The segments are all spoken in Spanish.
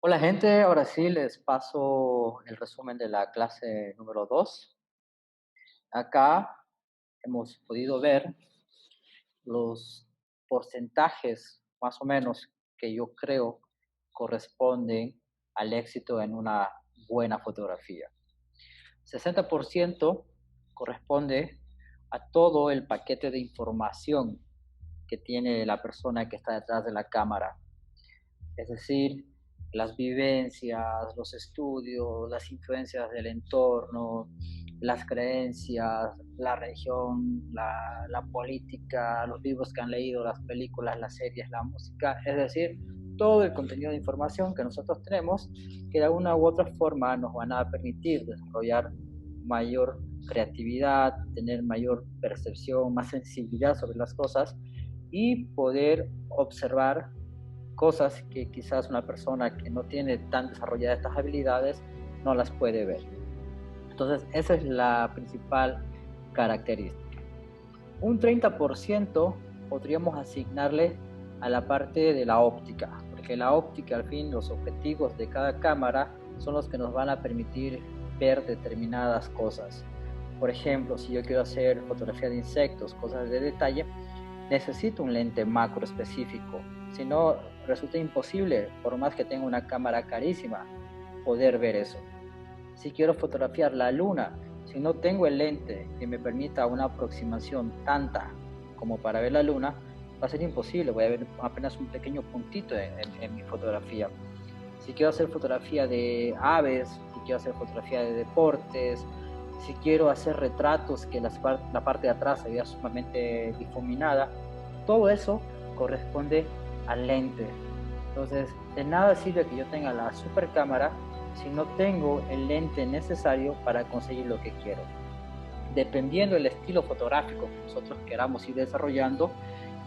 Hola gente, ahora sí les paso el resumen de la clase número 2. Acá hemos podido ver los porcentajes más o menos que yo creo corresponden al éxito en una buena fotografía. 60% corresponde a todo el paquete de información que tiene la persona que está detrás de la cámara. Es decir, las vivencias, los estudios, las influencias del entorno, las creencias, la religión, la política, los libros que han leído, las películas, las series, la música, es decir, todo el contenido de información que nosotros tenemos, que de una u otra forma nos van a permitir desarrollar mayor creatividad, tener mayor percepción, más sensibilidad sobre las cosas y poder observar cosas que quizás una persona que no tiene tan desarrolladas estas habilidades no las puede ver. Entonces, esa es la principal característica. Un 30% podríamos asignarle a la parte de la óptica, porque la óptica, al fin, los objetivos de cada cámara son los que nos van a permitir ver determinadas cosas. Por ejemplo, si yo quiero hacer fotografía de insectos, cosas de detalle, necesito un lente macro específico. Si no, resulta imposible, por más que tenga una cámara carísima, poder ver eso. Si quiero fotografiar la luna, si no tengo el lente que me permita una aproximación tanta como para ver la luna, va a ser imposible, voy a ver apenas un pequeño puntito en mi fotografía. Si quiero hacer fotografía de aves, si quiero hacer fotografía de deportes, si quiero hacer retratos que la parte de atrás se vea sumamente difuminada, todo eso corresponde al lente. Entonces, de nada sirve que yo tenga la super cámara si no tengo el lente necesario para conseguir lo que quiero. Dependiendo del estilo fotográfico que nosotros queramos ir desarrollando,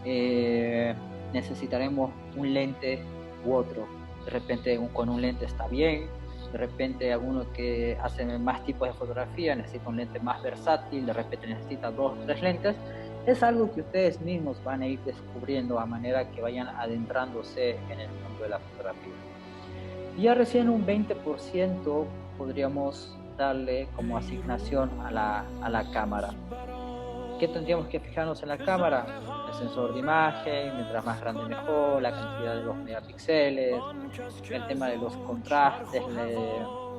eh, necesitaremos un lente u otro. De repente con un lente está bien, de repente alguno que hace más tipos de fotografía necesita un lente más versátil, de repente necesita dos o tres lentes. Es algo que ustedes mismos van a ir descubriendo a manera que vayan adentrándose en el mundo de la fotografía. Y ya recién un 20% podríamos darle como asignación a la cámara. ¿Qué tendríamos que fijarnos en la cámara? El sensor de imagen, mientras más grande mejor, la cantidad de los megapíxeles, el tema de los contrastes,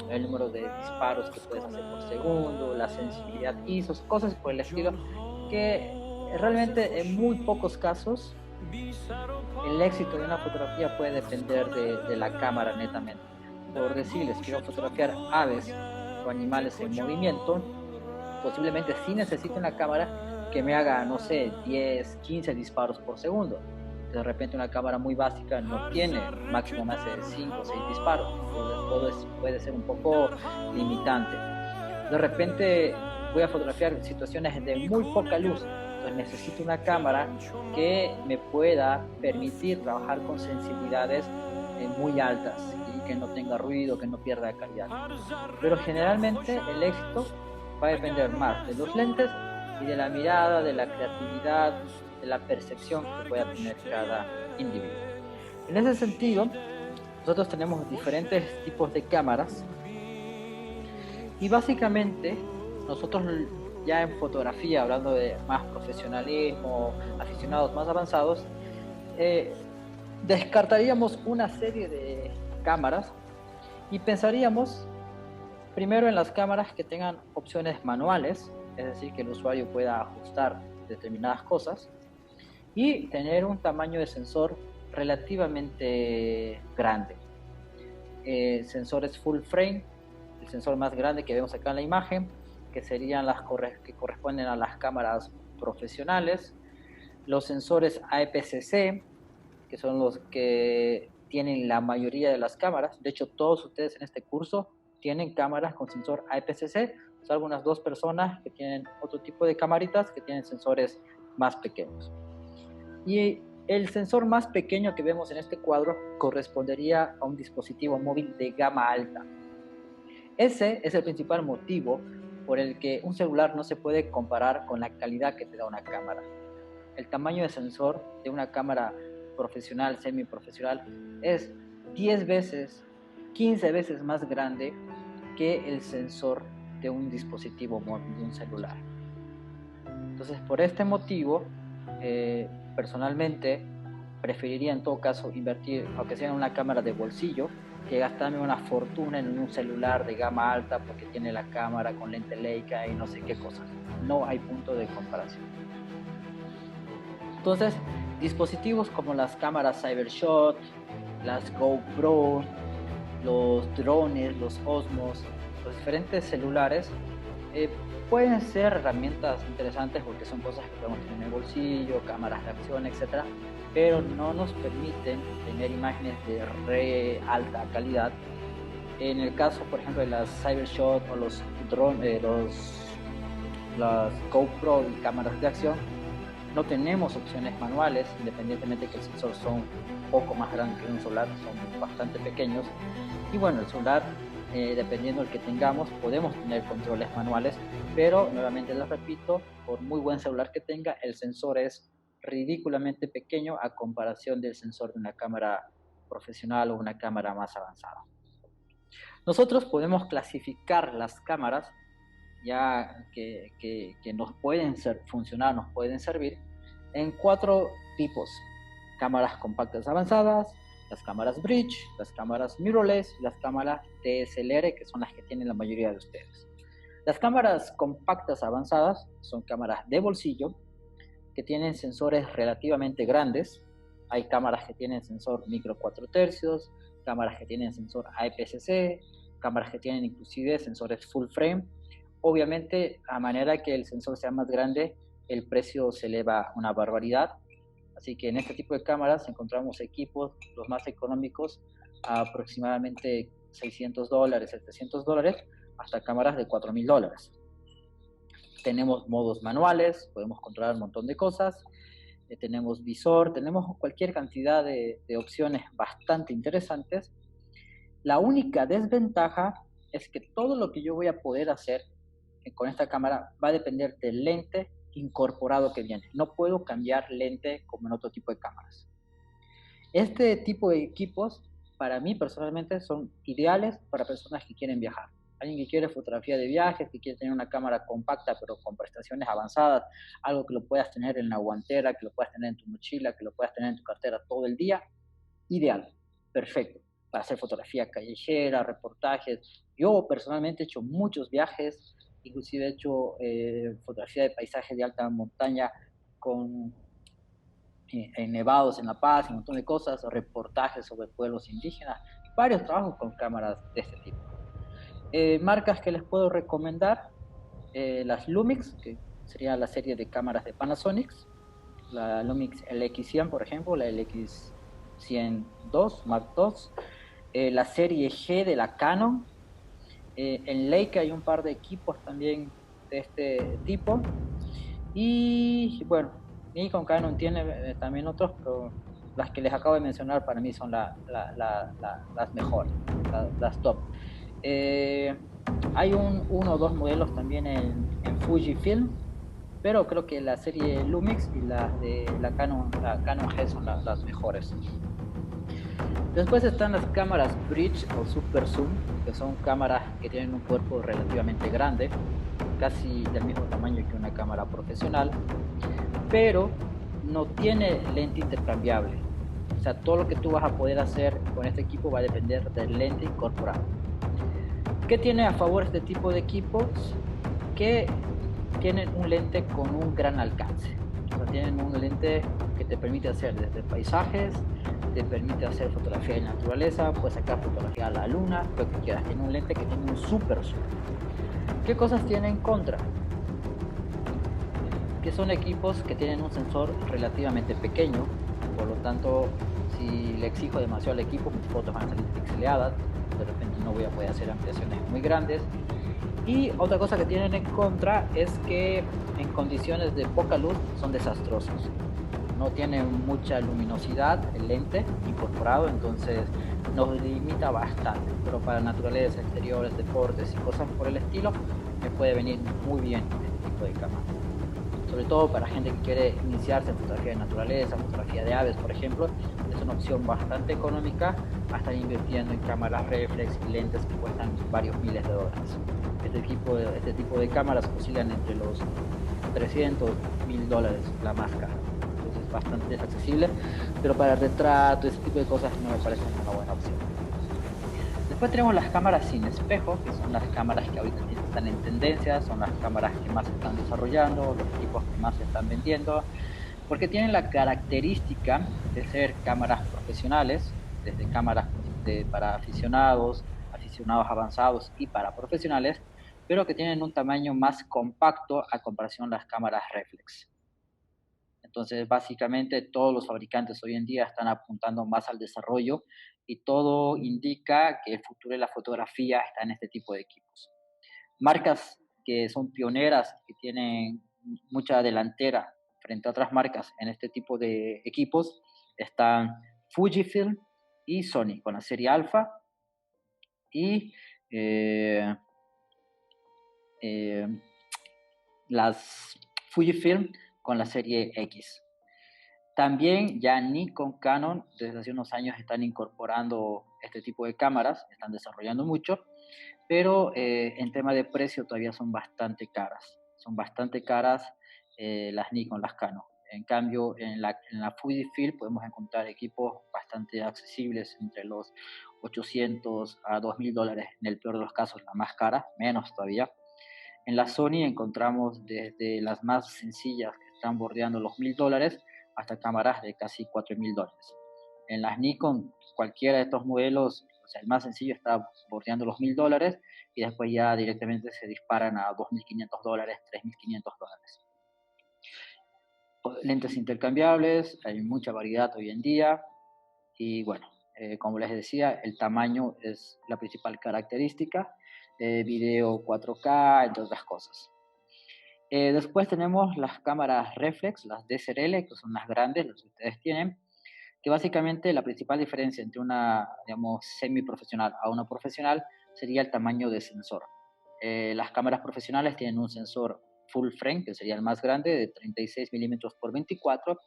el número de disparos que puedes hacer por segundo, la sensibilidad ISO, cosas por el estilo, que realmente en muy pocos casos el éxito de una fotografía puede depender de la cámara netamente. Por decirles, quiero fotografiar aves o animales en movimiento, posiblemente sí necesite una cámara que me haga, no sé, 10, 15 disparos por segundo. De repente una cámara muy básica no tiene, máximo me hace 5 o 6 disparos. Entonces puede ser un poco limitante. De repente voy a fotografiar situaciones de muy poca luz, entonces necesito una cámara que me pueda permitir trabajar con sensibilidades muy altas y que no tenga ruido, que no pierda calidad. Pero generalmente el éxito va a depender más de los lentes y de la mirada, de la creatividad, de la percepción que pueda tener cada individuo. En ese sentido, nosotros tenemos diferentes tipos de cámaras y básicamente nosotros ya en fotografía, hablando de más profesionalismo, aficionados más avanzados, eh, descartaríamos una serie de cámaras y pensaríamos primero en las cámaras que tengan opciones manuales, es decir, que el usuario pueda ajustar determinadas cosas y tener un tamaño de sensor relativamente grande. Sensores full frame, el sensor más grande que vemos acá en la imagen, que serían las que corresponden a las cámaras profesionales, los sensores APS-C, que son los que tienen la mayoría de las cámaras. De hecho, todos ustedes en este curso tienen cámaras con sensor APS-C, salvo unas dos personas que tienen otro tipo de camaritas que tienen sensores más pequeños. Y el sensor más pequeño que vemos en este cuadro correspondería a un dispositivo móvil de gama alta. Ese es el principal motivo por el que un celular no se puede comparar con la calidad que te da una cámara. El tamaño de sensor de una cámara profesional, semiprofesional, es 10 veces 15 veces más grande que el sensor de un dispositivo móvil, de un celular. Entonces, por este motivo, personalmente preferiría en todo caso invertir, aunque sea en una cámara de bolsillo, que gastarme una fortuna en un celular de gama alta porque tiene la cámara con lente Leica y no sé qué cosas. No hay punto de comparación. Entonces, dispositivos como las cámaras Cybershot, las GoPro, los drones, los Osmos, los diferentes celulares, pueden ser herramientas interesantes porque son cosas que podemos tener en el bolsillo, cámaras de acción, etc. Pero no nos permiten tener imágenes de re alta calidad. En el caso, por ejemplo, de las Cybershot o los drones, las GoPro y cámaras de acción, no tenemos opciones manuales, independientemente de que el sensor son un poco más grandes que un celular, son bastante pequeños. Y bueno, el celular, dependiendo del que tengamos, podemos tener controles manuales, pero nuevamente les repito, por muy buen celular que tenga, el sensor es ridículamente pequeño a comparación del sensor de una cámara profesional o una cámara más avanzada. Nosotros podemos clasificar las cámaras ya que nos pueden funcionar, nos pueden servir en 4 tipos: cámaras compactas avanzadas, las cámaras bridge, las cámaras mirrorless y las cámaras DSLR, que son las que tienen la mayoría de ustedes. Las cámaras compactas avanzadas son cámaras de bolsillo que tienen sensores relativamente grandes. Hay cámaras que tienen sensor micro 4 tercios, cámaras que tienen sensor APS-C, cámaras que tienen inclusive sensores full frame. Obviamente, a manera que el sensor sea más grande, el precio se eleva una barbaridad. Así que en este tipo de cámaras encontramos equipos, los más económicos, a aproximadamente $600, $700, hasta cámaras de $4,000. Tenemos modos manuales, podemos controlar un montón de cosas. Tenemos visor, tenemos cualquier cantidad de opciones bastante interesantes. La única desventaja es que todo lo que yo voy a poder hacer con esta cámara va a depender del lente incorporado que viene. No puedo cambiar lente como en otro tipo de cámaras. Este tipo de equipos, para mí personalmente, son ideales para personas que quieren viajar. Alguien que quiere fotografía de viajes, que quiere tener una cámara compacta pero con prestaciones avanzadas, algo que lo puedas tener en la guantera, que lo puedas tener en tu mochila, que lo puedas tener en tu cartera todo el día, ideal, perfecto, para hacer fotografía callejera, reportajes. Yo personalmente he hecho muchos viajes, inclusive he hecho fotografía de paisajes de alta montaña con nevados en La Paz, un montón de cosas, reportajes sobre pueblos indígenas, varios trabajos con cámaras de este tipo. Marcas que les puedo recomendar, las Lumix, que sería la serie de cámaras de Panasonic, la Lumix LX100, por ejemplo, la LX100 Mark II, la serie G de la Canon. En Leica hay un par de equipos también de este tipo. Y bueno, Nikon, Canon tiene también otros, pero las que les acabo de mencionar para mí son las mejores, las top. Hay uno o dos modelos también en Fujifilm, pero creo que la serie Lumix y las de la Canon G son las mejores. Después están las cámaras bridge o super zoom, que son cámaras que tienen un cuerpo relativamente grande, casi del mismo tamaño que una cámara profesional, pero no tiene lente intercambiable. O sea, todo lo que tú vas a poder hacer con este equipo va a depender del lente incorporado. ¿Qué tiene a favor este tipo de equipos? Que tienen un lente con un gran alcance. O sea, tienen un lente que te permite hacer desde paisajes, te permite hacer fotografía de naturaleza, puedes sacar fotografía a la luna, lo que quieras. Tiene un lente que tiene un super zoom. ¿Qué cosas tiene en contra? Que son equipos que tienen un sensor relativamente pequeño, por lo tanto, si le exijo demasiado al equipo, mis fotos van a salir pixeleadas, de repente no voy a poder hacer ampliaciones muy grandes. Y otra cosa que tienen en contra es que en condiciones de poca luz son desastrosos. No tiene mucha luminosidad el lente incorporado, entonces nos limita bastante. Pero para naturaleza, exteriores, deportes y cosas por el estilo, me puede venir muy bien este tipo de cámara. sobre todo para gente que quiere iniciarse en fotografía de naturaleza, fotografía de aves, por ejemplo. Es una opción bastante económica a estar invirtiendo en cámaras reflex y lentes que cuestan varios miles de dólares. Este tipo de cámaras oscilan entre los 300, $1000 la más cara. Entonces es bastante accesible, pero para retrato, ese tipo de cosas no me parece una buena opción. Después tenemos las cámaras sin espejo, que son las cámaras que ahorita están en tendencia, son las cámaras que más se están desarrollando, los equipos que más se están vendiendo, porque tienen la característica de ser cámaras profesionales, desde cámaras para aficionados, aficionados avanzados y para profesionales, pero que tienen un tamaño más compacto a comparación de las cámaras reflex. Entonces, básicamente, todos los fabricantes hoy en día están apuntando más al desarrollo y todo indica que el futuro de la fotografía está en este tipo de equipos. Marcas que son pioneras, que tienen mucha delantera frente a otras marcas en este tipo de equipos, están Fujifilm y Sony con la serie Alpha y eh, eh, las Fujifilm con la serie X. También ya Nikon, Canon, desde hace unos años están incorporando este tipo de cámaras, están desarrollando mucho, pero en tema de precio todavía son bastante caras. Son bastante caras las Nikon, las Canon. En cambio, en la Fujifilm podemos encontrar equipos bastante accesibles entre los 800 a $2000, en el peor de los casos la más cara, menos todavía. En la Sony encontramos desde las más sencillas que están bordeando los $1000 hasta cámaras de casi $4000. En las Nikon, cualquiera de estos modelos, o sea, el más sencillo está bordeando los $1000 y después ya directamente se disparan a $2500, $3500. Lentes intercambiables, hay mucha variedad hoy en día y bueno, como les decía, el tamaño es la principal característica, video 4K, entre otras cosas. Después tenemos las cámaras reflex, las DSLR, que son las grandes, las que ustedes tienen, que básicamente la principal diferencia entre una, digamos, semiprofesional a una profesional sería el tamaño de sensor. Las cámaras profesionales tienen un sensor full frame, que sería el más grande, de 36 milímetros por 24,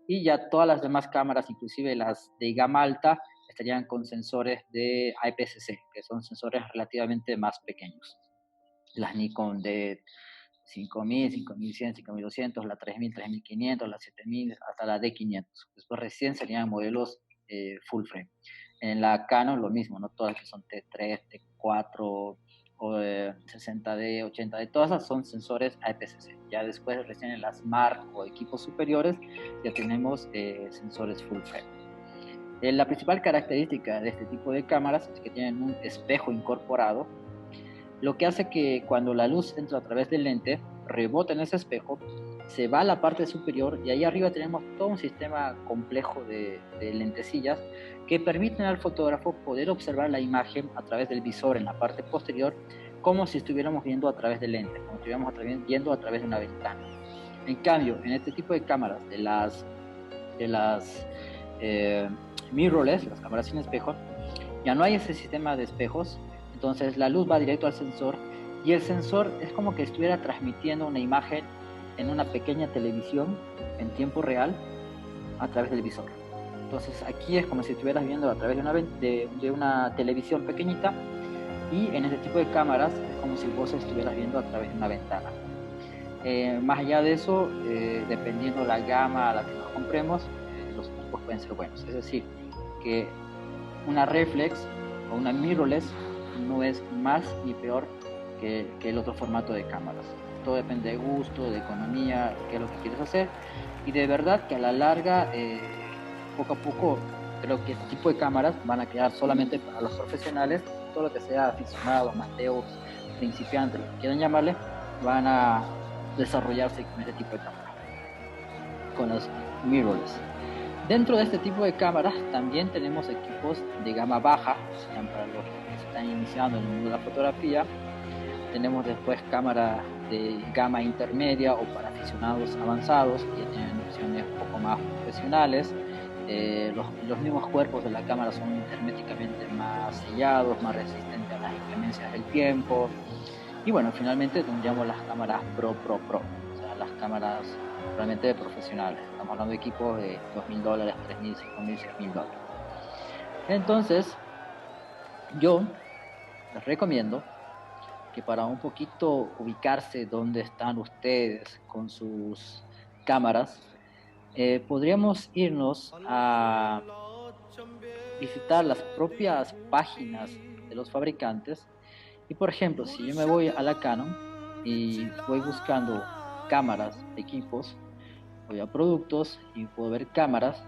y ya todas las demás cámaras, inclusive las de gama alta, estarían con sensores de APS-C, que son sensores relativamente más pequeños. Las Nikon de 5000, 5100, 5200, la 3000, 3500, la 7000, hasta la D500. Después recién serían modelos full frame. En la Canon lo mismo, no todas que son T3, T4 o 60D, 80D, todas esas son sensores APS-C. Ya después recién en las Mark o equipos superiores ya tenemos sensores full frame. La principal característica de este tipo de cámaras es que tienen un espejo incorporado, lo que hace que cuando la luz entra a través del lente, rebota en ese espejo, se va a la parte superior y ahí arriba tenemos todo un sistema complejo de lentecillas que permiten al fotógrafo poder observar la imagen a través del visor en la parte posterior, como si estuviéramos viendo a través del lente, como si estuviéramos viendo a través de una ventana. En cambio, en este tipo de cámaras, de las mirrorless, las cámaras sin espejo, ya no hay ese sistema de espejos. Entonces la luz va directo al sensor y el sensor es como que estuviera transmitiendo una imagen en una pequeña televisión en tiempo real a través del visor. Entonces aquí es como si estuvieras viendo a través de una televisión pequeñita, y en este tipo de cámaras es como si vos estuvieras viendo a través de una ventana. Más allá de eso, dependiendo la gama a la que nos compremos, los equipos pueden ser buenos. Es decir, que una reflex o una mirrorless no es más ni peor que el otro formato de cámaras. Todo depende de gusto, de economía, qué es lo que quieres hacer, y de verdad que a la larga, poco a poco, creo que este tipo de cámaras van a quedar solamente para los profesionales. Todo lo que sea aficionado, amateur, principiante, lo que quieran llamarle, van a desarrollarse con este tipo de cámaras, con los mirrorless. Dentro de este tipo de cámaras también tenemos equipos de gama baja, sean para los que se están iniciando en el mundo de la fotografía. Tenemos después cámaras de gama intermedia o para aficionados avanzados, que tienen opciones un poco más profesionales. Los mismos cuerpos de la cámara son herméticamente más sellados, más resistentes a las inclemencias del tiempo. Y bueno, finalmente tendríamos las cámaras Pro, o sea, las cámaras realmente profesionales. Estamos hablando de equipos de $2.000, $3.000, $5.000, $6.000. Entonces, yo les recomiendo que para un poquito ubicarse dónde están ustedes con sus cámaras, podríamos irnos a visitar las propias páginas de los fabricantes. Y por ejemplo, si yo me voy a la Canon y voy buscando cámaras, equipos, voy a productos y puedo ver cámaras,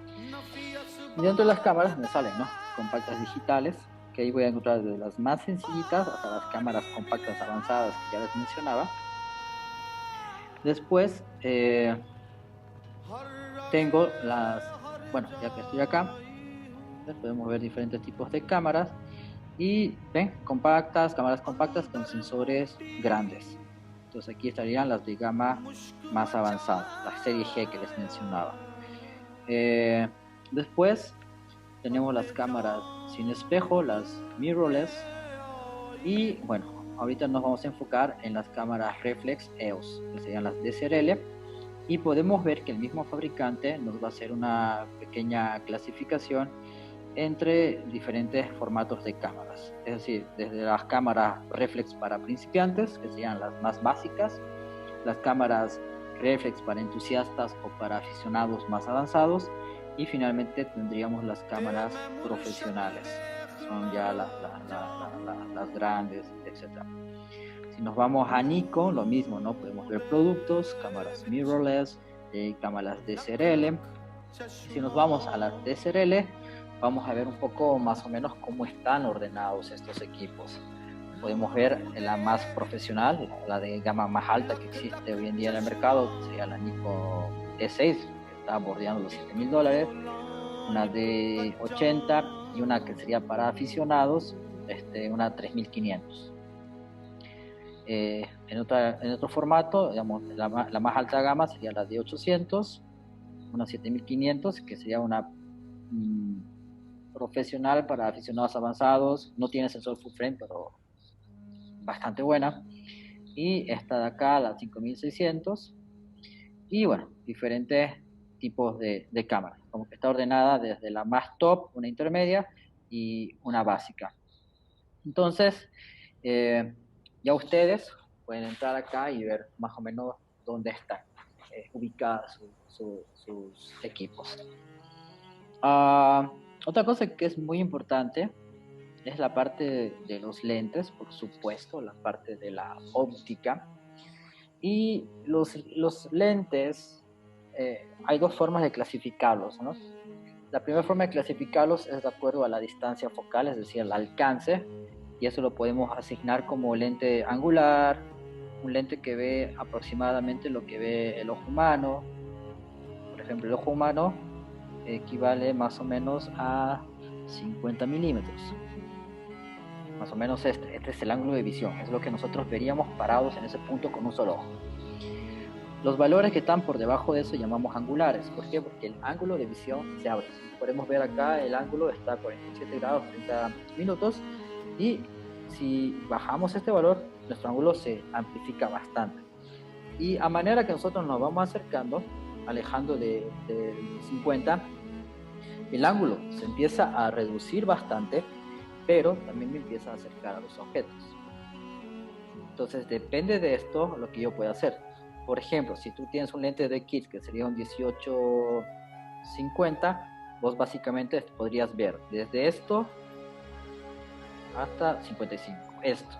y dentro de las cámaras me salen, ¿no?, compactas digitales, que ahí voy a encontrar desde las más sencillitas hasta las cámaras compactas avanzadas que ya les mencionaba. Después tengo bueno, ya que estoy acá, podemos ver diferentes tipos de cámaras y ven, cámaras compactas con sensores grandes. Entonces aquí estarían las de gama más avanzada, la serie G que les mencionaba. Después tenemos las cámaras sin espejo, las mirrorless, y bueno, ahorita nos vamos a enfocar en las cámaras reflex EOS, que serían las DSLR, y podemos ver que el mismo fabricante nos va a hacer una pequeña clasificación entre diferentes formatos de cámaras, es decir, desde las cámaras reflex para principiantes, que serían las más básicas, las cámaras reflex para entusiastas o para aficionados más avanzados, y finalmente tendríamos las cámaras profesionales, que son ya las grandes, etc. Si nos vamos a Nikon, lo mismo, ¿no? Podemos ver productos, cámaras mirrorless, cámaras DSLR. Si nos vamos a las DSLR, vamos a ver un poco más o menos cómo están ordenados estos equipos. Podemos ver la más profesional, la de gama más alta que existe hoy en día en el mercado, que sería la Nikon D6, que está bordeando los $7.000, una de 80 y una que sería para aficionados, una 3.500. En otro formato, digamos, la más alta gama sería la de 800, una 7500, que sería una profesional para aficionados avanzados. No tiene sensor full frame, pero bastante buena. Y esta de acá, la 5600. Y bueno, diferentes tipos de cámaras, como que está ordenada desde la más top, una intermedia y una básica. Entonces, ya ustedes pueden entrar acá y ver más o menos dónde están ubicados sus equipos. Otra cosa que es muy importante es la parte de los lentes, por supuesto, la parte de la óptica. Y los lentes, hay dos formas de clasificarlos, ¿no? La primera forma de clasificarlos es de acuerdo a la distancia focal, es decir, el alcance, y eso lo podemos asignar como lente angular, un lente que ve aproximadamente lo que ve el ojo humano. Por ejemplo, el ojo humano equivale más o menos a 50 milímetros. Más o menos este es el ángulo de visión, es lo que nosotros veríamos parados en ese punto con un solo ojo. Los valores que están por debajo de eso llamamos angulares. ¿Por qué? Porque el ángulo de visión se abre. Podemos ver acá, el ángulo está a 47 grados 30 minutos, y si bajamos este valor, nuestro ángulo se amplifica bastante. Y a manera que nosotros nos vamos acercando, alejando de 50, el ángulo se empieza a reducir bastante, pero también me empieza a acercar a los objetos. Entonces depende de esto lo que yo pueda hacer. Por ejemplo, si tú tienes un lente de kit que sería un 18-50, vos básicamente podrías ver desde esto hasta 55, esto.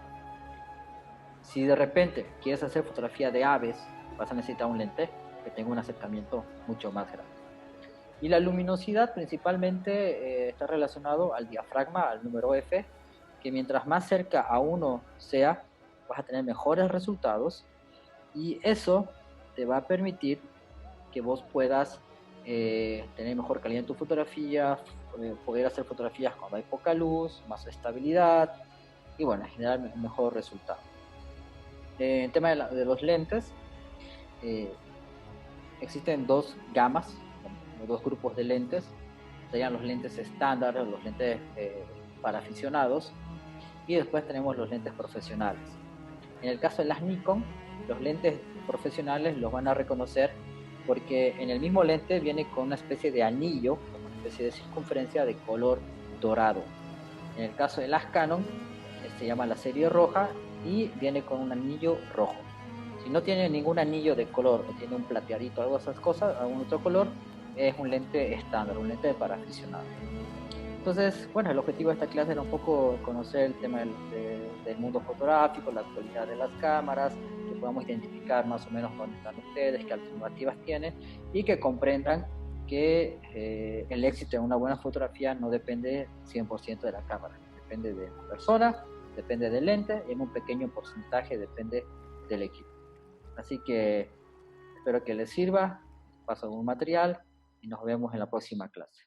Si de repente quieres hacer fotografía de aves, vas a necesitar un lente que tenga un acercamiento mucho más grande. Y la luminosidad principalmente está relacionado al diafragma, al número F, que mientras más cerca a uno sea, vas a tener mejores resultados, y eso te va a permitir que vos puedas tener mejor calidad en tu fotografía, poder hacer fotografías cuando hay poca luz, más estabilidad, y bueno, generar un mejor resultado. En tema de los lentes, existen dos gamas, dos grupos de lentes. Serían los lentes estándar, los lentes para aficionados, y después tenemos los lentes profesionales. En el caso de las Nikon, los lentes profesionales los van a reconocer porque en el mismo lente viene con una especie de anillo, una especie de circunferencia de color dorado. En el caso de las Canon, se llama la serie roja y viene con un anillo rojo. Si no tiene ningún anillo de color o tiene un plateadito o algo de esas cosas, algún otro color, es un lente estándar, un lente para aficionados. Entonces, bueno, el objetivo de esta clase era un poco conocer el tema del mundo fotográfico, la actualidad de las cámaras, que podamos identificar más o menos dónde están ustedes, qué alternativas tienen y que comprendan que el éxito de una buena fotografía no depende 100% de la cámara, depende de la persona, depende del lente y en un pequeño porcentaje depende del equipo. Así que espero que les sirva, paso algún material y nos vemos en la próxima clase.